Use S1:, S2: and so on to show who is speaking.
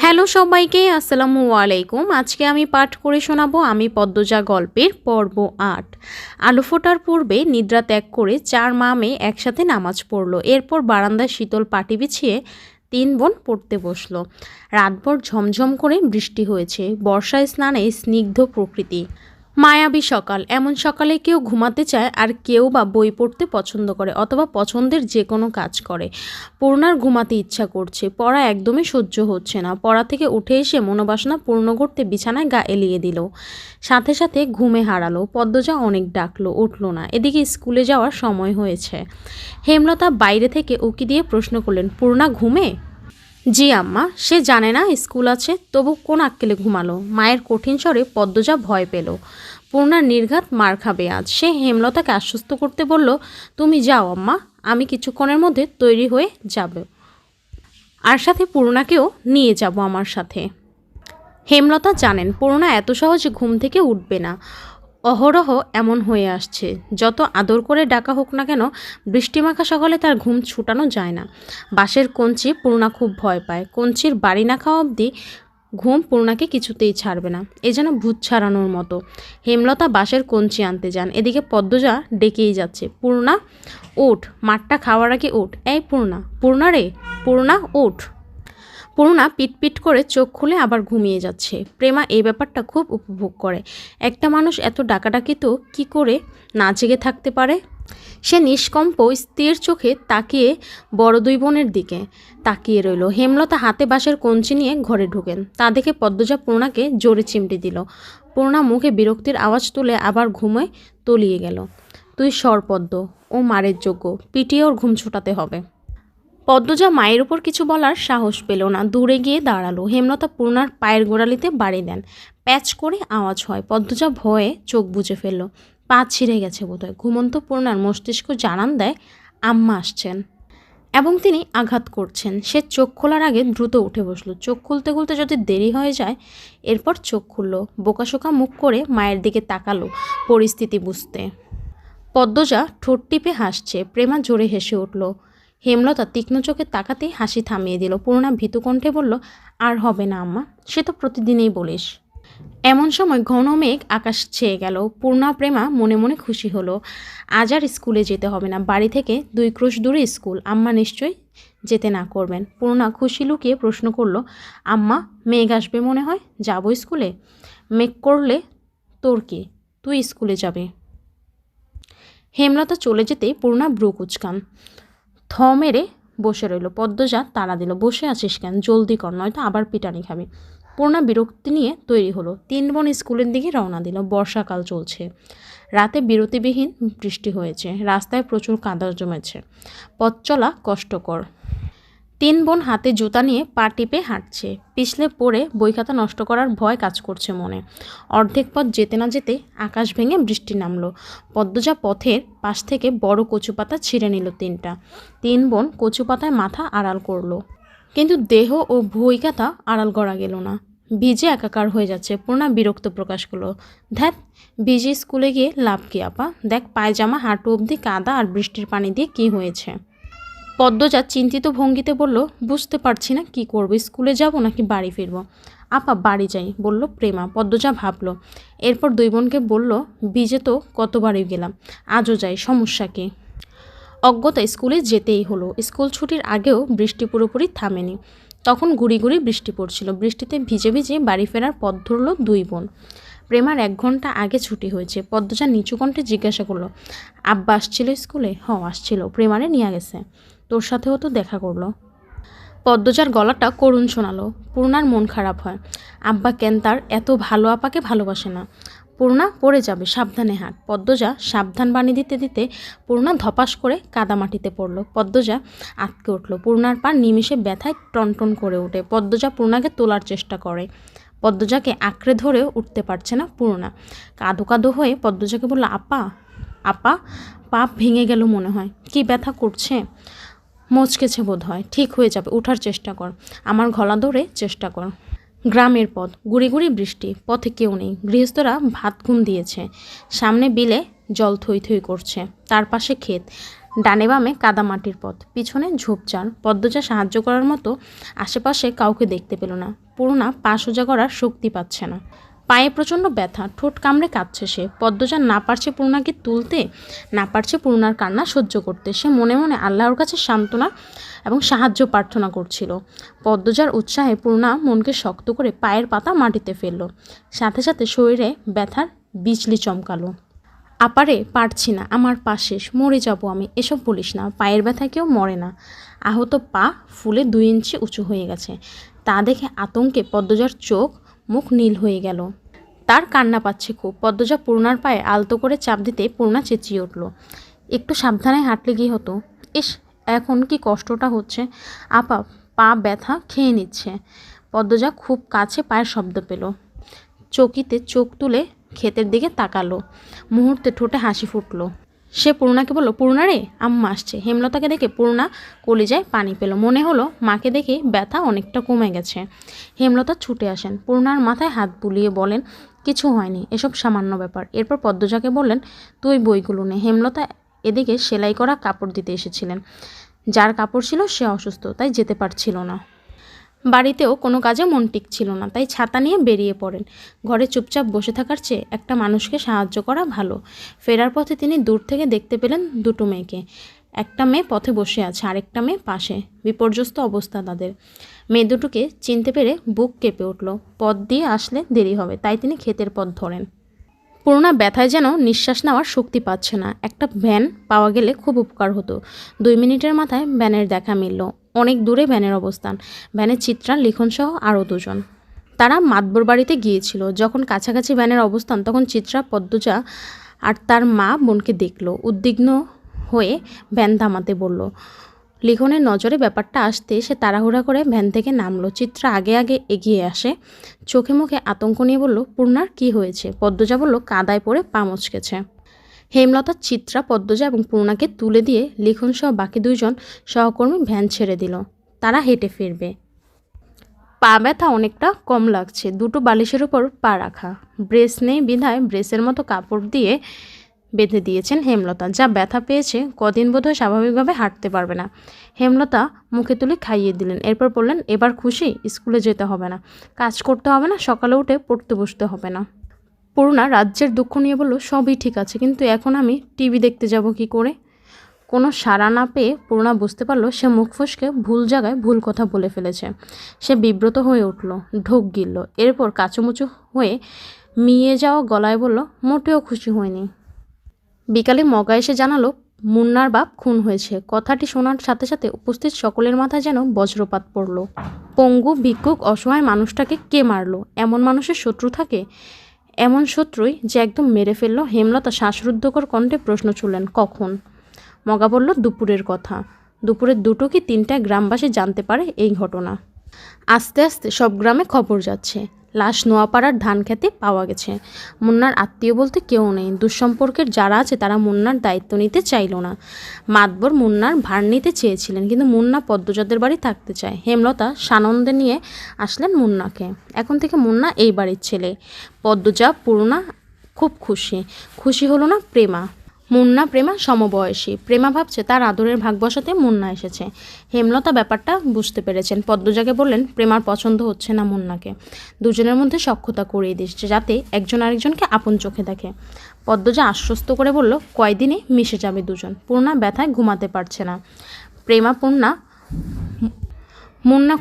S1: Hello সবাইকে, আসসালামু আলাইকুম। আজকে আমি পাঠ করে শোনাবো আমি পদ্মজা গল্পের পর্ব ৮। আলো ফোটার পূর্বে নিদ্রা ত্যাগ করে 4 মা মেয়ে একসাথে নামাজ পড়ল। এরপর বারান্দায় শীতল পাটি বিছিয়ে 3 বোন পড়তে বসলো। রাতভর ঝমঝম করে বৃষ্টি হয়েছে। বর্ষায় স্নানে স্নিগ্ধ প্রকৃতি, মায়াবী সকাল। এমন সকালে কেউ ঘুমাতে চায় আর কেউ বা বই পড়তে পছন্দ করে অথবা পছন্দের যে কোনো কাজ করে। পূর্ণার ঘুমাতে ইচ্ছা করছে, পড়া একদমই সহ্য হচ্ছে না। পড়া থেকে উঠে এসে মনোবাসনা পূর্ণ করতে বিছানায় গা এলিয়ে দিল। সাথে সাথে ঘুমে হারালো। পদ্মজা অনেক ডাকলো, উঠল না। এদিকে স্কুলে যাওয়ার সময় হয়েছে। হেমলতা বাইরে থেকে উকি দিয়ে প্রশ্ন করলেন, পূর্ণা ঘুমে? জি আম্মা। সে জানে না স্কুল আছে, তবু কোন আক্কেলে ঘুমালো? মায়ের কঠিন স্বরে পদ্মজা ভয় পেল। পূর্ণার নির্ঘাত মার খাবে আজ। সে হেমলতাকে আশ্বস্ত করতে বলল, তুমি যাও আম্মা, আমি কিছুক্ষণের মধ্যে তৈরি হয়ে যাব, আর সাথে পূর্ণাকেও নিয়ে যাব আমার সাথে। হেমলতা জানেন পূর্ণা এত সহজে ঘুম থেকে উঠবে না। অহরহ এমন হয়ে আসছে। যত আদর করে ডাকা হোক না কেন, বৃষ্টিমাখা সকালে তার ঘুম ছুটানো যায় না। বাঁশের কঞ্চি পূর্ণা খুব ভয় পায়। কঞ্চির বাড়ি না খাওয়া অবধি ঘুম পূর্ণাকে কিছুতেই ছাড়বে না। এ যেন ভূত ছাড়ানোর মতো। হেমলতা বাঁশের কঞ্চি আনতে যান। এদিকে পদ্মজা ডেকেই যাচ্ছে, পূর্ণা ওঠ, মাঠটা খাওয়ার আগে ওঠ। এই পূর্ণা, পূর্ণা রে, পূর্ণা ওঠ। পূর্ণা পিটপিট করে চোখ খুলে আবার ঘুমিয়ে যাচ্ছে। প্রেমা এই ব্যাপারটা খুব উপভোগ করে। একটা মানুষ এত ডাকাডাকি তো কী করে না জেগে থাকতে পারে? সে নিষ্কম্প স্থির চোখে তাকিয়ে বড় 2 বোনের দিকে তাকিয়ে রইল। হেমলতা হাতে বাঁশের কঞ্চি নিয়ে ঘরে ঢুকেন। তা দেখে পদ্মজা পূর্ণাকে জোরে চিমটি দিল। পূর্ণা মুখে বিরক্তির আওয়াজ তুলে আবার ঘুমে তলিয়ে গেল। তুই সর পদ্ম, ও মারের যোগ্য, পিটিয়ে ওর ঘুম ছোটাতে হবে। পদ্মজা মায়ের উপর কিছু বলার সাহস পেল না, দূরে গিয়ে দাঁড়ালো। হেমলতা পূর্ণার পায়ের গোড়ালিতে বাড়ি দেন। প্যাচ করে আওয়াজ হয়। পদ্মজা ভয়ে চোখ বুজে ফেলল। পা ছিঁড়ে গেছে বোধহয়। ঘুমন্ত পূর্ণার মস্তিষ্ক জানান দেয় আম্মা আসছেন এবং তিনি আঘাত করছেন। সে চোখ খোলার আগে দ্রুত উঠে বসলো। চোখ খুলতে খুলতে যদি দেরি হয়ে যায়। এরপর চোখ খুলল। বোকাশোকা মুখ করে মায়ের দিকে তাকালো পরিস্থিতি বুঝতে। পদ্মজা ঠোঁট টিপে হাসছে। প্রেমা জোরে হেসে উঠল। হেমলতা তীক্ষ্ণ চোখে তাকাতেই হাসি থামিয়ে দিল। পূর্ণা ভীতু কণ্ঠে বলল, আর হবে না আম্মা, সে তো প্রতিদিনই বলিস। এমন সময় ঘন মেঘ আকাশ ছেয়ে গেল। পূর্ণা প্রেমা মনে মনে খুশি হলো। আজ আর স্কুলে যেতে হবে না। বাড়ি থেকে 2 ক্রোশ দূরে স্কুল। আম্মা নিশ্চয়ই যেতে না করবেন। পূর্ণা খুশি লুকিয়ে প্রশ্ন করল, আম্মা মেঘ আসবে মনে হয়, যাবো স্কুলে? মেঘ করলে তোর কি, তুই স্কুলে যাবে। হেমলতা চলে যেতেই পূর্ণা ব্রু কুচকান, থ মেরে বসে রইল। পদ্মজা তাড়া দিল, বসে আছিস কেন, জলদি কর, নয়তো আবার পিটানি খাবি। পূর্ণা বিরক্তি নিয়ে তৈরি হলো। 3 বোন স্কুলের দিকে রওনা দিল। বর্ষাকাল চলছে। রাতে বিরতিবিহীন বৃষ্টি হয়েছে। রাস্তায় প্রচুর কাদা জমেছে। পথ চলা কষ্টকর। 3 বোন হাতে জুতা নিয়ে পা টিপে হাঁটছে। পিছলে পড়ে বই খাতা নষ্ট করার ভয় কাজ করছে মনে। অর্ধেক পথ যেতে না যেতে আকাশ ভেঙে বৃষ্টি নামলো। পদ্মজা পথের পাশ থেকে বড় কচু পাতা ছিঁড়ে নিল 3টা। 3 বোন কচু পাতায় মাথা আড়াল করলো, কিন্তু দেহ ও বই খাতা আড়াল করা গেল না। ভিজে একাকার হয়ে যাচ্ছে। পূর্ণা বিরক্ত প্রকাশ করলো, ধ্যাত, ভিজে স্কুলে গিয়ে লাভ কি আপা? দেখ পায়জামা হাঁটু অবধি কাদা, আর বৃষ্টির পানি দিয়ে কি হয়েছে। পদ্মজা চিন্তিত ভঙ্গিতে বলল, বুঝতে পারছি না কি করব, স্কুলে যাব নাকি বাড়ি ফিরব। আপা বাড়ি যাই, বলল প্রেমা। পদ্মজা ভাবলো। এরপর 2 বোনকে বলল, ভিজে তো কতবারই গেলাম, আজও যাই, সমস্যা কি? অজ্ঞতা স্কুলে যেতেই হলো। স্কুল ছুটির আগেও বৃষ্টি পুরোপুরি থামেনি। তখন গুড়ি গুড়ি বৃষ্টি পড়ছিল। বৃষ্টিতে ভিজে ভিজে বাড়ি ফেরার পথ ধরল 2 বোন। প্রেমার 1 ঘন্টা আগে ছুটি হয়েছে। পদ্মজা নিচু কণ্ঠে জিজ্ঞাসা করলো, আব্বা আসছিল স্কুলে? আসছিল, প্রেমারে নিয়ে গেছে। তোর সাথেও তো দেখা করলো। পদ্মজার গলাটা করুণ শোনালো। পূর্ণার মন খারাপ হয়। আব্বা কেন তার এত ভালো আপাকে ভালোবাসে না। পূর্ণা পড়ে যাবে, সাবধানে হাঁট। পদ্মজা সাবধান বাণী দিতে দিতে পূর্ণা ধপাস করে কাদামাটিতে পড়ল। পদ্মজা আটকে উঠল। পূর্ণার পা নিমিষে ব্যথায় টনটন করে ওঠে। পদ্মজা পূর্ণাকে তোলার চেষ্টা করে। পদ্মজাকে আঁকড়ে ধরেও উঠতে পারছে না পূর্ণা। কাঁদো কাঁদো হয়ে পদ্মজাকে বলল, আপা, আপা, পা ভেঙে গেল মনে হয়। কি ব্যথা করছে? মচকেছে বোধ হয়। ঠিক হয়ে যাবে, ওঠার চেষ্টা কর, আমার গলা ধরে চেষ্টা কর। গ্রামের পথ, গুড়ি গুড়ি বৃষ্টি। পথে কেউ নেই। গৃহস্থরা ভাত ঘুম দিয়েছে। সামনে বিলে জল থই থই করছে। তার পাশে ক্ষেত। ডানে বামে কাদামাটির পথ, পিছনে ঝোপঝাড়। পদ্মজা সাহায্য করার মতো আশেপাশে কাউকে দেখতে পেল না। পূর্ণা পা সোজা করার শক্তি পাচ্ছে না, পায়ে প্রচণ্ড ব্যথা, ঠোঁট কামড়ে কাঁদছে সে। পদ্মজা না পারছে পূর্ণাকে তুলতে, না পারছে পূর্ণার কান্না সহ্য করতে। সে মনে মনে আল্লাহর কাছে সান্ত্বনা এবং সাহায্য প্রার্থনা করছিল। পদ্মজার উৎসাহে পূর্ণা মনকে শক্ত করে পায়ের পাতা মাটিতে ফেলল। সাথে সাথে শরীরে ব্যথার বিজলি চমকালো। আপারে পারছি না, আমার পা শেষ, মরে যাব আমি। এসব বলিস না, পায়ের ব্যথা কেউ মরে না। আহত পা ফুলে 2 ইঞ্চি উঁচু হয়ে গেছে। তা দেখে আতঙ্কে পদ্মজার চোখ মুখ নীল হয়ে গেল। তার কান্না পাচ্ছে খুব। পদ্মজা পূর্ণার পায়ে আলতো করে চাপ দিতে পূর্ণা চেঁচিয়ে উঠল, একটু সাবধানে হাঁটলে কি হতো। ইস, এখন কি কষ্টটা হচ্ছে। আপা, পা ব্যথা খেয়ে নিচ্ছে। পদ্মজা খুব কাছে পায়ের শব্দ পেল। চকিতে চোখ তুলে ক্ষেতের দিকে তাকালো। মুহূর্তে ঠোঁটে হাসি ফুটলো। সে পূর্ণাকে বলল, পূর্ণা রে, আম্মা আসছে। হেমলতাকে দেখে পূর্ণা কলিজায় পানি পেল। মনে হলো মাকে দেখে ব্যথা অনেকটা কমে গেছে। হেমলতা ছুটে আসেন, পূর্ণার মাথায় হাত বুলিয়ে বলেন, কিছু হয়নি, এসব সামান্য ব্যাপার। এরপর পদ্মজাকে বললেন, তুই বইগুলো নে। হেমলতা এদিকে সেলাই করা কাপড় দিতে এসেছিলেন। যার কাপড় ছিল সে অসুস্থ, তাই যেতে পারছিল না। বাড়িতেও কোনো কাজে মন টিকছিল না, তাই ছাতা নিয়ে বেরিয়ে পড়েন। ঘরে চুপচাপ বসে থাকার চেয়ে একটা মানুষকে সাহায্য করা ভালো। ফেরার পথে তিনি দূর থেকে দেখতে পেলেন 2টো মেয়েকে। একটা মেয়ে পথে বসে আছে, আরেকটা মেয়ে পাশে। বিপর্যস্ত অবস্থা তাদের। মেয়ে দুটোকে চিনতে পেরে বুক কেঁপে উঠল। পথ দিয়ে আসলে দেরি হবে, তাই তিনি ক্ষেতের পথ ধরেন। পূর্ণা ব্যথায় যেন নিঃশ্বাস নেওয়ার শক্তি পাচ্ছে না। একটা ভ্যান পাওয়া গেলে খুব উপকার হতো। 2 মিনিটের মাথায় ভ্যানের দেখা মিলল। অনেক দূরে ভ্যানের অবস্থান। ভ্যানে চিত্রা, লিখনসহ আরও 2 জন। তারা মাতবর বাড়িতে গিয়েছিল। যখন কাছাকাছি ভ্যানের অবস্থান, তখন চিত্রা, পদ্মজা আর তার মা বোনকে দেখল। উদ্বিগ্ন হয়ে ভ্যান থামাতে বলল। লিখনের নজরে ব্যাপারটা আসতে সে তাড়াহুড়া করে ভ্যান থেকে নামলো। চিত্রা আগে আগে এগিয়ে আসে, চোখে মুখে আতঙ্ক নিয়ে বলল, পূর্ণার কি হয়েছে? পদ্মজা বলল, কাদায় পড়ে পা মচকেছে। হেমলতা, চিত্রা, পদ্মজা এবং পূর্ণাকে তুলে দিয়ে লিখনসহ বাকি 2 জন সহকর্মী ভ্যান ছেড়ে দিল। তারা হেঁটে ফিরবে। পা ব্যথা অনেকটা কম লাগছে। 2টো বালিশের উপর পা রাখা। ব্রেস নেই বিধায় ব্রেসের মতো কাপড় দিয়ে বেঁধে দিয়েছেন হেমলতা। যা ব্যথা পেয়েছে, কদিন বোধহয় স্বাভাবিকভাবে হাঁটতে পারবে না। হেমলতা মুখে তুলে খাইয়ে দিলেন। এরপর বললেন, এবার খুশি? স্কুলে যেতে হবে না, কাজ করতে হবে না, সকালে উঠে পড়তে বসতে হবে না। পূর্ণা রাজ্যের দুঃখ নিয়ে বলল, সবই ঠিক আছে, কিন্তু এখন আমি টিভি দেখতে যাব কি করে? কোনো সাড়া না পেয়ে পূর্ণা বুঝতে পারল সে মুখ ফসকে ভুল জায়গায় ভুল কথা বলে ফেলেছে। সে বিব্রত হয়ে উঠল, ঢোক গিলল। এরপর কাচুমুচু হয়ে মিয়ে যাওয়া গলায় বলল, মোটেও খুশি হয়নি। বিকালে মগা এসে জানালো মুন্নার বাপ খুন হয়েছে। কথাটি শোনার সাথে সাথে উপস্থিত সকলের মাথায় যেন বজ্রপাত পড়ল। পঙ্গু, ভিক্ষুক, অসহায় মানুষটাকে কে মারলো? এমন মানুষের শত্রু থাকে? এমন শত্রুই যে একদম মেরে ফেললো। হেমলতা শ্বাসরুদ্ধকর কণ্ঠে প্রশ্ন ছুড়লেন, কখন? মগা বলল, দুপুরের কথা। দুপুরের 2টো কি 3টায় গ্রামবাসী জানতে পারে এই ঘটনা। আস্তে আস্তে সব গ্রামে খবর যাচ্ছে। লাশ নোয়াপাড়ার ধান খেতে পাওয়া গেছে। মুন্নার আত্মীয় বলতে কেউ নেই। দুঃসম্পর্কের যারা আছে তারা মুন্নার দায়িত্ব নিতে চাইল না। মাতবর মুন্নার ভার নিতে চেয়েছিলেন, কিন্তু মুন্না পদ্মজাদের বাড়ি থাকতে চায়। হেমলতা সানন্দে নিয়ে আসলেন মুন্নাকে। এখন থেকে মুন্না এই বাড়ির ছেলে। পদ্মজা, পূর্ণা খুব খুশি। খুশি হলো না প্রেমা। মুন্না প্রেমা সমবয়সী। প্রেমা ভাবছে তার আদরের ভাগ বসাতে মুন্না এসেছে। হেমলতা ব্যাপারটা বুঝতে পেরেছেন। পদ্মজাকে বললেন, প্রেমার পছন্দ হচ্ছে না মুন্নাকে। 2 জনের মধ্যে সখ্যতা করিয়ে দিচ্ছে, যাতে একজন আরেকজনকে আপন চোখে দেখে। পদ্মজা আশ্বস্ত করে বলল, কয়দিনে মিশে যাবে 2 জন। পূর্ণা ব্যথায় ঘুমাতে পারছে না। প্রেমা, পূর্ণা, মুন্না